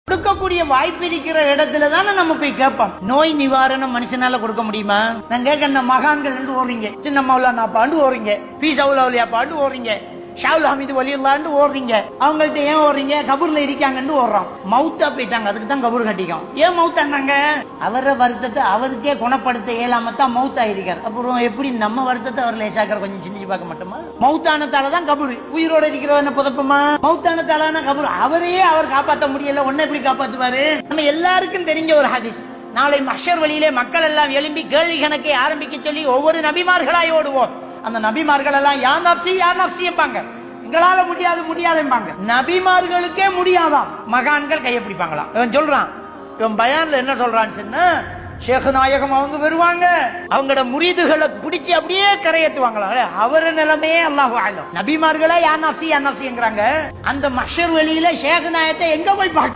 கொடுக்கக்கூடிய வாய்ப்பு இருக்கிற இடத்துல தானே நம்ம போய் கேட்போம். நோய் நிவாரணம் மனுஷனால கொடுக்க முடியுமா? நான் கேட்க மகான்கள் ஓடுறீங்க, சின்ன மௌலானா பாண்டு ஓடுறீங்க, பீஸ் அவுலியா பாண்டு ஓடுறீங்க, ஷாவுல் ஹமீது வலியுல்லான்னு ஓடுறீங்க. அவங்கள்ட்ட ஏன் ஓடுறீங்க? கபூர்ல இருக்காங்கன்னு ஓடுறோம். மவுத்தா போயிட்டாங்க, அதுக்கு தான் கபூர் கட்டிக்கும். ஏன் மவுத்தாங்க? அவர வருத்தத்தை அவருக்கே குணப்படுத்த இயலாமத்தான் மவுத்தா இருக்காரு. அப்புறம் எப்படி நம்ம வருத்தத்தை அவர் லேசாக்கிற கொஞ்சம் சிந்திச்சு பார்க்க மாட்டோமா? மவுத்தானத்தாலதான் கபூர். உயிரோட இருக்கிறவன புதப்பமா? மவுத்தானத்தாலான கபூர். அவரையே அவர் காப்பாற்ற முடியல, ஒன்ன எப்படி காப்பாத்துவாரு? நம்ம எல்லாருக்கும் தெரிஞ்ச ஒரு ஹதீஸ். நாளை மஹ்ஷர் வழியிலே மக்கள் எல்லாம் எழும்பி கேள்வி கணக்கை ஆரம்பிக்க சொல்லி ஒவ்வொரு நபிமார்களாய் ஓடுவோம். அந்த நபிமார்கள் எல்லாம் யா நப்சி யா நப்சி என்பாங்க. எங்களால முடியாது முடியாதும்பாங்க. நபிமார்களுக்கே முடியாதான், மகான்கள் கையை பிடிப்பாங்களாம். இவன் சொல்றான், இவன் பயான்ல என்ன சொல்றான்னு சொன்னா, ஷேக் நாயகம் அவங்க வருவாங்க, அவங்களோட முரீதுகளை பிடிச்சி அப்படியே கரையேற்றுவாங்களா. அவரு நிலைமையே அல்லாஹு அலம். நபிமார்களே யா நப்சி யா நப்சிங்கிறாங்க. அந்த மஹ்ஷர் வெளியில ஷேக் நாயகத்தை எங்க போய் பார்க்க